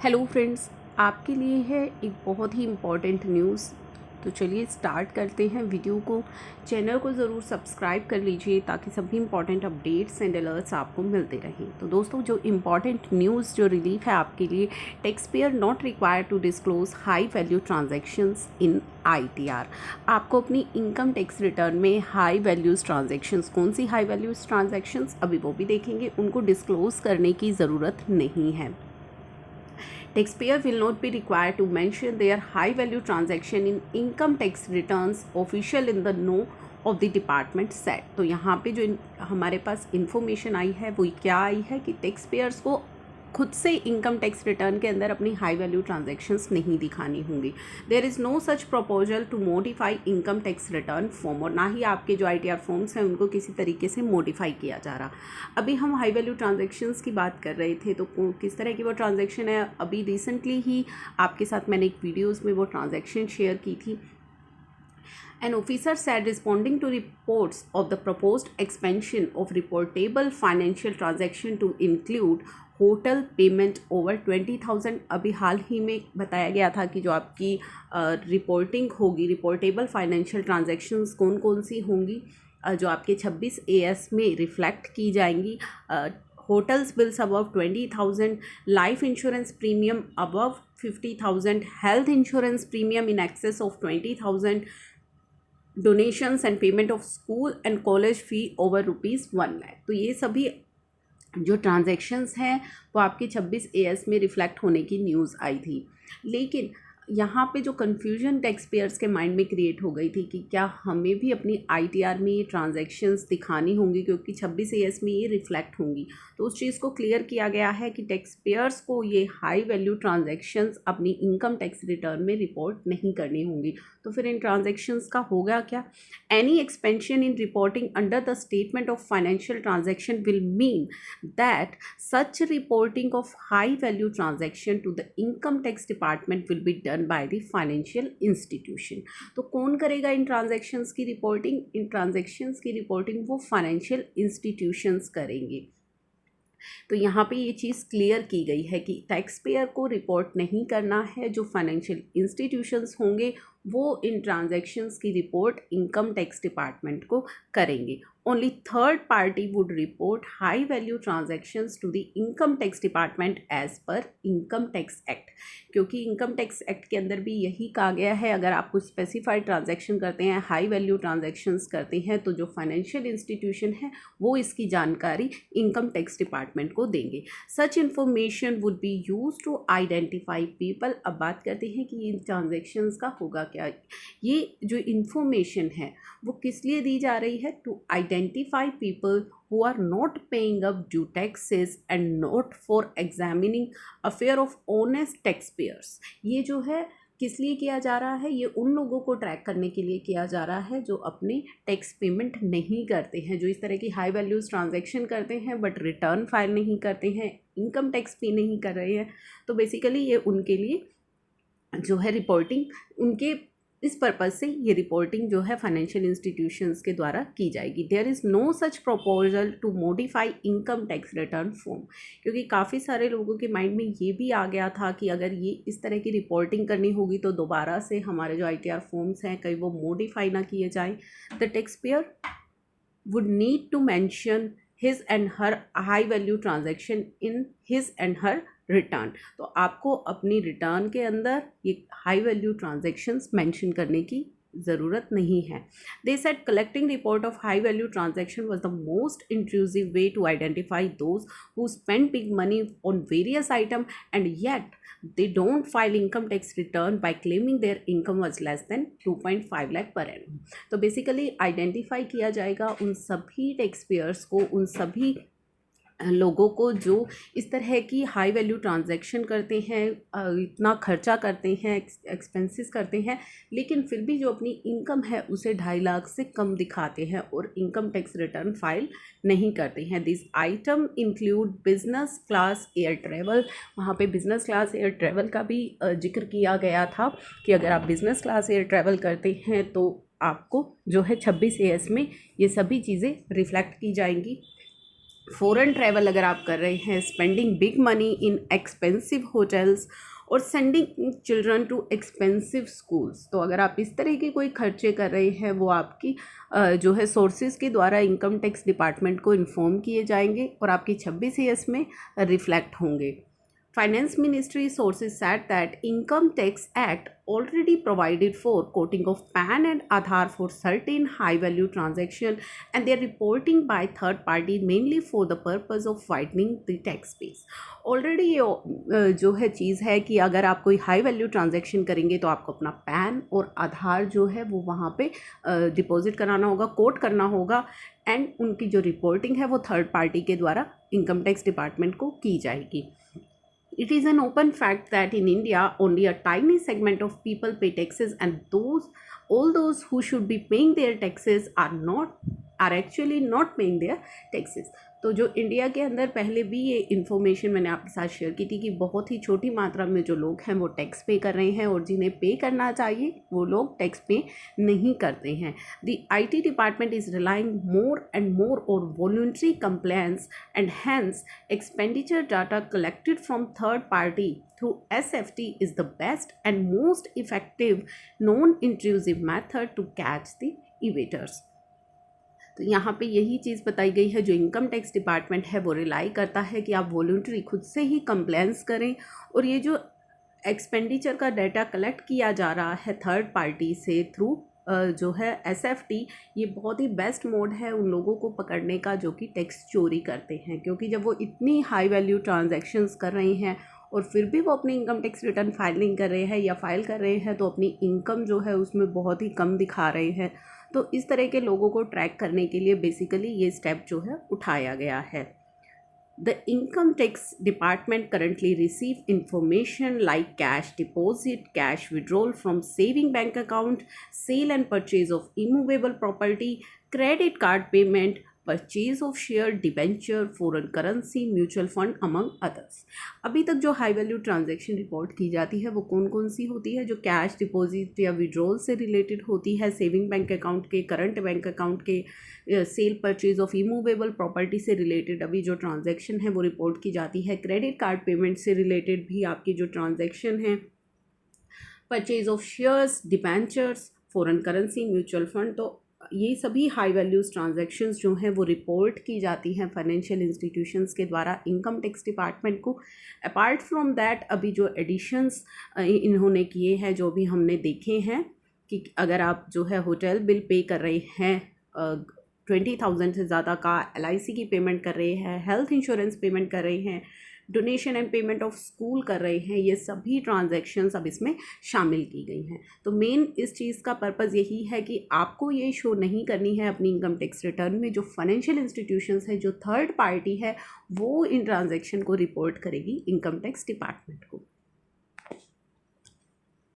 Hello friends, आपके लिए है एक बहुत ही इम्पॉर्टेंट न्यूज़। तो चलिए स्टार्ट करते हैं वीडियो को। चैनल को ज़रूर सब्सक्राइब कर लीजिए ताकि सभी इंपॉर्टेंट अपडेट्स एंड अलर्ट्स आपको मिलते रहें। तो दोस्तों, जो इम्पॉर्टेंट न्यूज़ जो रिलीफ है आपके लिए, tax payer not required to disclose high value transactions in ITR। आपको अपनी इनकम टैक्स रिटर्न में हाई वैल्यूज़ ट्रांजैक्शंस, कौन सी हाई वैल्यूज़ ट्रांजैक्शंस अभी वो भी देखेंगे, उनको डिस्क्लोज करने की ज़रूरत नहीं है। Taxpayer will not be required to mention their high value transaction in income tax returns official in the know of the department set। तो यहाँ पे जो हमारे पास इंफॉर्मेशन आई है वो क्या आई है कि टैक्स पेयर्स को खुद से इनकम टैक्स रिटर्न के अंदर अपनी हाई वैल्यू ट्रांजैक्शंस नहीं दिखानी होंगी। There is no such proposal to modify income tax return form, और ना ही आपके जो ITR फॉर्म्स हैं उनको किसी तरीके से मॉडिफाई किया जा रहा। अभी हम हाई वैल्यू ट्रांजैक्शंस की बात कर रहे थे, तो किस तरह की वो ट्रांजैक्शन है, अभी रिसेंटली ही आपके साथ मैंने एक वीडियोज़ में वो ट्रांजैक्शन शेयर की थी। An officer said, responding to reports of the proposed expansion of reportable financial transaction to include hotel payment over 20,000। अभी हाल ही में बताया गया था कि जो आपकी रिपोर्टिंग होगी, रिपोर्टेबल फाइनेंशियल ट्रांजैक्शंस कौन कौन सी होंगी, जो आपके 26 AS में रिफ्लेक्ट की जाएंगी। Hotels bills above 20,000, life insurance premium above 50,000, health insurance premium in excess of 20,000, donations and payment of school and college fee over ₹1 lakh. तो ये सभी जो ट्रांजैक्शंस हैं वो आपके 26 AS में रिफ्लेक्ट होने की न्यूज़ आई थी। लेकिन यहाँ पे जो कन्फ्यूजन टैक्स पेयर्स के माइंड में क्रिएट हो गई थी कि क्या हमें भी अपनी ITR में ये ट्रांजैक्शंस दिखानी होंगी, क्योंकि 26 AS में ये रिफ्लेक्ट होंगी। तो उस चीज़ को क्लियर किया गया है कि टैक्स पेयर्स को ये हाई वैल्यू ट्रांजैक्शंस अपनी इनकम टैक्स रिटर्न में रिपोर्ट नहीं करनी होंगी। तो फिर इन ट्रांजैक्शंस का होगा क्या? Any expansion in reporting under the statement of financial transaction will mean that such reporting of high value transaction to the income tax department will be done by the financial institution। तो कौन करेगा इन transactions की reporting? इन transactions की reporting वो financial institutions करेंगे। तो यहाँ पे ये चीज़ क्लियर की गई है कि टैक्स पेयर को रिपोर्ट नहीं करना है, जो फाइनेंशियल इंस्टीट्यूशंस होंगे वो इन ट्रांजैक्शंस की रिपोर्ट इनकम टैक्स डिपार्टमेंट को करेंगे। Only third party would report high value transactions to the income tax department as per income tax act, क्योंकि इनकम टैक्स एक्ट के अंदर भी यही कहा गया है, अगर आप कुछ स्पेसिफाइड ट्रांजैक्शन करते हैं, हाई वैल्यू ट्रांजैक्शंस करते हैं, तो जो फाइनेंशियल इंस्टीट्यूशन है वो इसकी जानकारी इनकम टैक्स डिपार्टमेंट को देंगे। Such information would be use to identify people. अब बात करते हैं कि इन ट्रांजैक्शंस का होगा क्या। ये जो इंफॉर्मेशन है वो किस लिए दी जा रही है? To identify people who are not paying up due taxes and not for examining affair of honest taxpayers। ये जो है किस लिए किया जा रहा है? ये उन लोगों को ट्रैक करने के लिए किया जा रहा है जो अपने टैक्स पेमेंट नहीं करते हैं, जो इस तरह की हाई वैल्यूज़ ट्रांजैक्शन करते हैं बट रिटर्न फाइल नहीं करते हैं, इनकम टैक्स पे नहीं कर रहे हैं। तो बेसिकली ये उनके लिए जो है रिपोर्टिंग, उनके इस पर्पज़ से ये रिपोर्टिंग जो है फाइनेंशियल इंस्टीट्यूशंस के द्वारा की जाएगी। There is no such proposal to modify income tax return form, क्योंकि काफ़ी सारे लोगों के माइंड में ये भी आ गया था कि अगर ये इस तरह की रिपोर्टिंग करनी होगी तो दोबारा से हमारे जो ITR फॉर्म्स हैं कहीं वो मॉडिफाई ना किए जाएँ। The tax payer would need to mention his and her high value transaction in his and her return. तो आपको अपनी रिटर्न के अंदर ये हाई वैल्यू ट्रांजैक्शंस मेंशन करने की ज़रूरत नहीं है। They said collecting report of high value transaction was the most intrusive way to identify those who spend big money on various item and yet they don't file income tax return by claiming their income was less than 2.5 lakh per annum। तो basically identify किया जाएगा उन सभी tax payers को, उन सभी लोगों को जो इस तरह की हाई वैल्यू ट्रांजैक्शन करते हैं, इतना खर्चा करते हैं, एक्सपेंसेस करते हैं, लेकिन फिर भी जो अपनी इनकम है उसे 2.5 लाख से कम दिखाते हैं और इनकम टैक्स रिटर्न फाइल नहीं करते हैं। This item include business class air travel. वहाँ पे बिजनेस क्लास एयर ट्रैवल का भी जिक्र किया गया था कि अगर आप बिजनेस क्लास एयर ट्रैवल करते हैं तो आपको जो है 26 AS में ये सभी चीज़ें रिफ्लेक्ट की जाएंगी। फ़ॉरेन ट्रैवल अगर आप कर रहे हैं, spending big money in expensive hotels और sending children to expensive schools. तो अगर आप इस तरह के कोई खर्चे कर रहे हैं, वो आपकी जो है सोर्सेज के द्वारा इनकम टैक्स डिपार्टमेंट को इन्फॉर्म किए जाएंगे और आपकी 26 ईयर्स में रिफ्लेक्ट होंगे। Finance Ministry sources said that Income Tax Act already provided for quoting of PAN and Aadhaar for certain high-value transaction, and their reporting by third party mainly for the purpose of widening the tax base. Already ये जो है चीज़ है कि अगर आप कोई high value transaction करेंगे तो आपको अपना पैन और आधार जो है वो वहाँ पे डिपॉजिट कराना होगा, कोट करना होगा, एंड उनकी जो रिपोर्टिंग है वो थर्ड पार्टी के द्वारा इनकम टैक्स डिपार्टमेंट को की जाएगी। It is an open fact that in India, only a tiny segment of people pay taxes, and all those who should be paying their taxes are actually not paying their taxes. तो जो India के अंदर पहले भी ये information मैंने आपके साथ शेयर की थी कि बहुत ही छोटी मात्रा में जो लोग हैं वो टैक्स पे कर रहे हैं और जिन्हें पे करना चाहिए वो लोग टैक्स पे नहीं करते हैं। The IT department is relying more and more और voluntary compliance and hence expenditure data collected from third party through SFT is the best and most effective non-intrusive method to catch the evaders. तो यहाँ पे यही चीज़ बताई गई है, जो income tax department है वो रिलाई करता है कि आप वॉलंटरी खुद से ही कंप्लेंट्स करें, और ये जो एक्सपेंडिचर का डाटा कलेक्ट किया जा रहा है थर्ड पार्टी से थ्रू जो है SFT, ये बहुत ही बेस्ट मोड है उन लोगों को पकड़ने का जो कि टैक्स चोरी करते हैं, क्योंकि जब वो इतनी हाई वैल्यू ट्रांजैक्शंस कर रहे हैं और फिर भी वो अपनी इनकम टैक्स रिटर्न फाइलिंग कर रहे हैं या फाइल कर रहे हैं, तो अपनी इनकम जो है उसमें बहुत ही कम दिखा रहे हैं। तो इस तरह के लोगों को ट्रैक करने के लिए बेसिकली ये स्टेप जो है उठाया गया है। The income tax department currently receive information like cash deposit, cash withdrawal from saving bank account, sale and purchase of immovable property, credit card payment, purchase of share, debenture, foreign currency, mutual fund among others. अभी तक जो high value transaction report की जाती है वो कौन कौन सी होती है? जो कैश डिपॉजिट या विड्रॉल से रिलेटेड होती है, सेविंग बैंक अकाउंट के, करंट बैंक अकाउंट के, cell purchase of immovable property से रिलेटेड अभी जो ट्रांजैक्शन है वो रिपोर्ट की जाती है। क्रेडिट कार्ड पेमेंट से रिलेटेड भी आपकी जो ट्रांजैक्शन है, purchase of shares, debentures, foreign currency, mutual fund, तो ये सभी हाई वैल्यूज़ ट्रांजैक्शंस जो हैं वो रिपोर्ट की जाती हैं फाइनेंशियल इंस्टीट्यूशंस के द्वारा इनकम टैक्स डिपार्टमेंट को। अपार्ट फ्रॉम दैट अभी जो एडिशंस इन्होंने किए हैं, जो भी हमने देखे हैं, कि अगर आप जो है होटल बिल पे कर रहे हैं 20,000 से ज़्यादा का, LIC की पेमेंट कर रहे हैं, हेल्थ इंश्योरेंस पेमेंट कर रहे हैं, donation and payment of school कर रहे हैं, ये सभी ट्रांजैक्शंस अब इसमें शामिल की गई हैं। तो मेन इस चीज़ का पर्पज़ यही है कि आपको ये शो नहीं करनी है अपनी इनकम टैक्स रिटर्न में जो फाइनेंशियल इंस्टीट्यूशंस है, जो थर्ड पार्टी है, वो इन ट्रांजैक्शन को रिपोर्ट करेगी इनकम टैक्स डिपार्टमेंट को।